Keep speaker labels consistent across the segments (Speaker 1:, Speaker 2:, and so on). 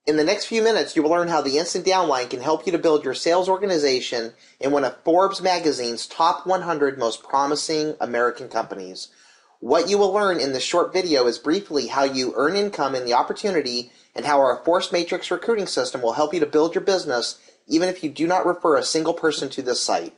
Speaker 1: In the next few minutes, you will learn how the Instant Downline can help you to build your sales organization in one of Forbes magazine's top 100 most promising American companies. What you will learn in this short video is briefly how you earn income in the opportunity and how our Force Matrix recruiting system will help you to build your business even if you do not refer a single person to this site.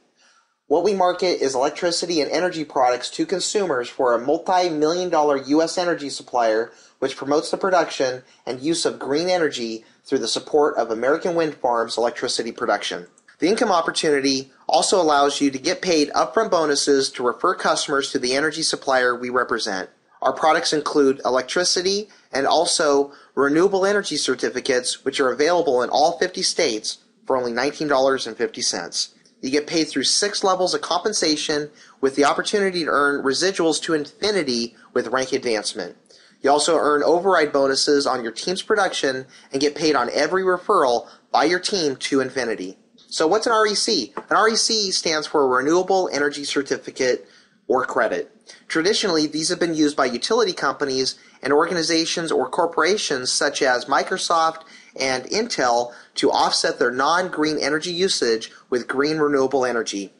Speaker 1: What we market is electricity and energy products to consumers for a multi-million-dollar U.S. energy supplier which promotes the production and use of green energy through the support of American wind farms' electricity production. The income opportunity also allows you to get paid upfront bonuses to refer customers to the energy supplier we represent. Our products include electricity and also renewable energy certificates, which are available in all 50 states for only $19.50. You get paid through 6 levels of compensation with the opportunity to earn residuals to infinity with rank advancement. You also earn override bonuses on your team's production and get paid on every referral by your team to infinity. So what's an REC? An REC stands for Renewable Energy Certificate or Credit. Traditionally, these have been used by utility companies and organizations or corporations such as Microsoft and Intel to offset their non-green energy usage with green renewable energy.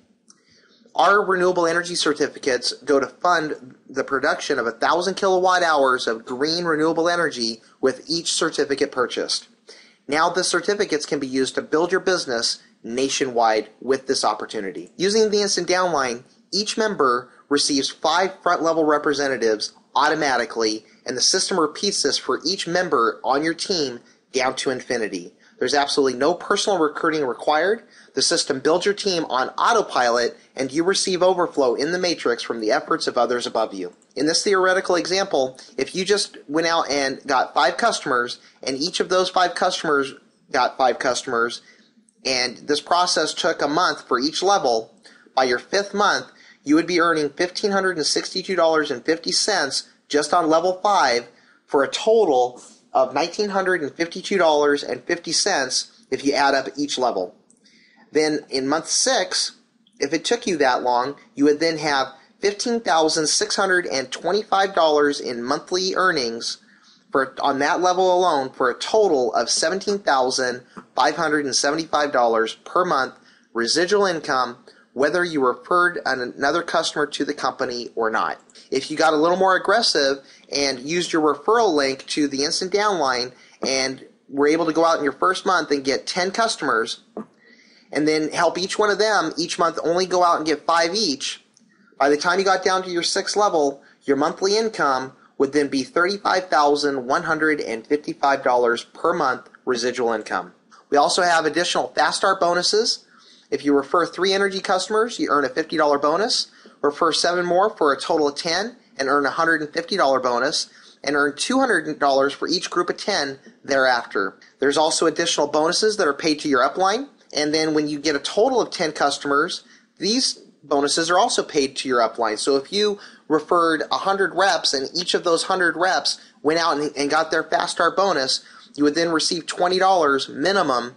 Speaker 1: Our renewable energy certificates go to fund the production of 1,000 kilowatt hours of green renewable energy with each certificate purchased. Now the certificates can be used to build your business nationwide with this opportunity. Using the Instant Downline, each member receives 5 front-level representatives automatically, and the system repeats this for each member on your team down to infinity. There's absolutely no personal recruiting required. The system builds your team on autopilot, and you receive overflow in the matrix from the efforts of others above you. In this theoretical example, if you just went out and got 5 customers, and each of those 5 customers got 5 customers, and this process took a month for each level, by your 5th month, you would be earning $1,562.50 just on level 5 for a total of $1,952.50 if you add up each level. Then in month 6, if it took you that long, you would then have $15,625 in monthly earnings on that level alone for a total of $17,575 per month residual income, whether you referred another customer to the company or not. If you got a little more aggressive and used your referral link to the Instant Downline and were able to go out in your first month and get 10 customers and then help each one of them each month only go out and get 5 each, by the time you got down to your 6th level, your monthly income would then be $35,155 per month residual income. We also have additional fast start bonuses. If you refer 3 energy customers, you earn a $50 bonus. Refer 7 more for a total of 10 and earn a $150 bonus, and earn $200 for each group of 10 thereafter. There's also additional bonuses that are paid to your upline, and then when you get a total of 10 customers, these bonuses are also paid to your upline. So if you referred 100 reps and each of those 100 reps went out and got their fast start bonus, you would then receive $20 minimum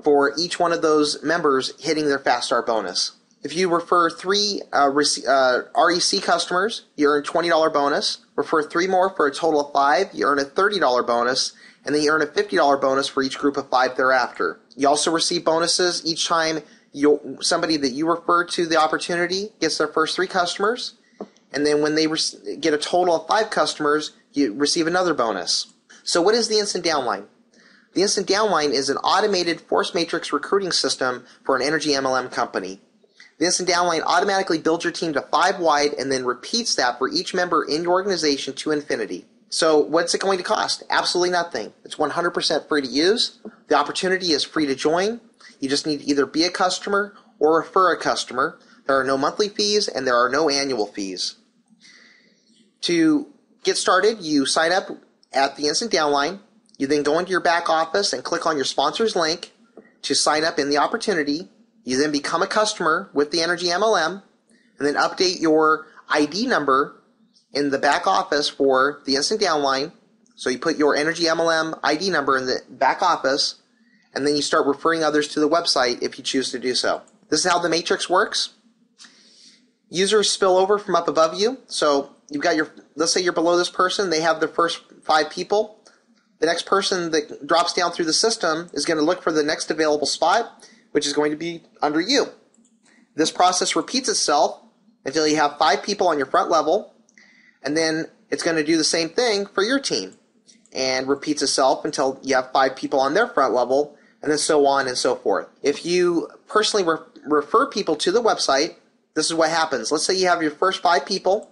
Speaker 1: for each one of those members hitting their fast start bonus. If you refer 3 REC customers, you earn a $20 bonus. Refer 3 more for a total of 5, you earn a $30 bonus, and then you earn a $50 bonus for each group of 5 thereafter. You also receive bonuses each time somebody that you refer to the opportunity gets their first 3 customers, and then when they get a total of 5 customers, you receive another bonus. So what is the Instant Downline? The Instant Downline is an automated Force Matrix recruiting system for an energy MLM company. The Instant Downline automatically builds your team to 5 wide and then repeats that for each member in your organization to infinity. So what's it going to cost? Absolutely nothing. It's 100% free to use. The opportunity is free to join. You just need to either be a customer or refer a customer. There are no monthly fees and there are no annual fees. To get started, you sign up at the Instant Downline. You then go into your back office and click on your sponsor's link to sign up in the opportunity. You then become a customer with the Energy MLM and then update your ID number in the back office for the Instant Downline. So you put your Energy MLM ID number in the back office, and then you start referring others to the website if you choose to do so. This is how the matrix works. Users spill over from up above you. So you've got let's say you're below this person, they have the first 5 people. the next person that drops down through the system is going to look for the next available spot, which is going to be under you. This process repeats itself until you have 5 people on your front level, and then it's going to do the same thing for your team and repeats itself until you have 5 people on their front level, and then so on and so forth. If you personally refer people to the website, this is what happens. Let's say you have your first 5 people.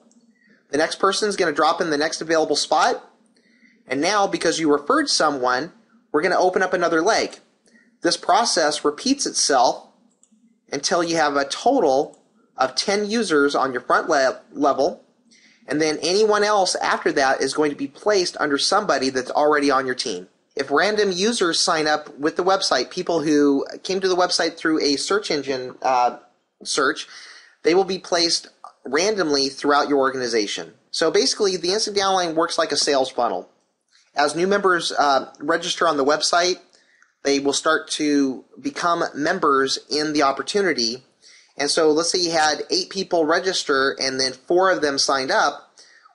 Speaker 1: The next person is going to drop in the next available spot. And now, because you referred someone, we're going to open up another leg. This process repeats itself until you have a total of 10 users on your front level, and then anyone else after that is going to be placed under somebody that's already on your team. If random users sign up with the website, people who came to the website through a search engine search, they will be placed randomly throughout your organization. So basically, the Instant Downline works like a sales funnel. As new members register on the website, they will start to become members in the opportunity. And so let's say you had 8 people register and then 4 of them signed up.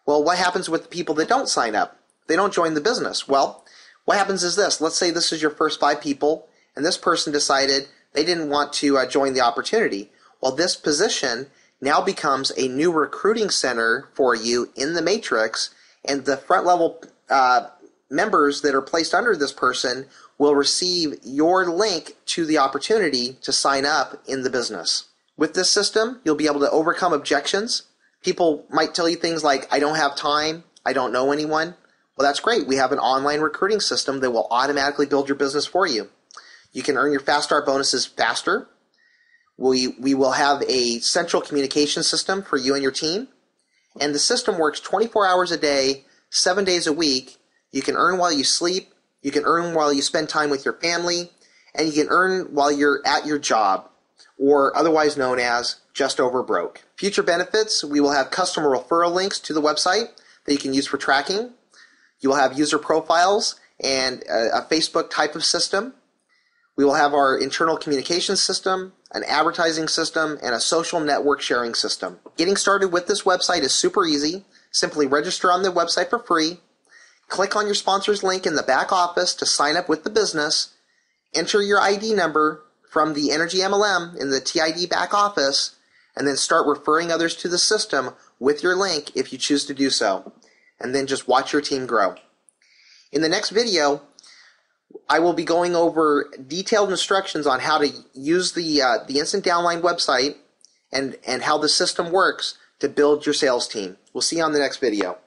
Speaker 1: Well, what happens with the people that don't sign up? They don't join the business. Well, what happens is this. Let's say this is your first 5 people, and this person decided they didn't want to join the opportunity. Well, this position now becomes a new recruiting center for you in the matrix, and the front level members that are placed under this person will receive your link to the opportunity to sign up in the business. With this system, you'll be able to overcome objections. People might tell you things like, I don't have time, I don't know anyone. Well, that's great. We have an online recruiting system that will automatically build your business for you. You can earn your Fast Start bonuses faster. We will have a central communication system for you and your team. And the system works 24 hours a day, 7 days a week. You can earn while you sleep, you can earn while you spend time with your family, and you can earn while you're at your job, or otherwise known as just over broke. Future benefits, we will have customer referral links to the website that you can use for tracking. You will have user profiles and a Facebook type of system. We will have our internal communication system, an advertising system, and a social network sharing system. Getting started with this website is super easy. Simply register on the website for free. Click on your sponsor's link in the back office to sign up with the business. Enter your ID number from the Energy MLM in the TID back office, and then start referring others to the system with your link if you choose to do so. And then just watch your team grow. In the next video, I will be going over detailed instructions on how to use the Instant Downline website and how the system works to build your sales team. We'll see you on the next video.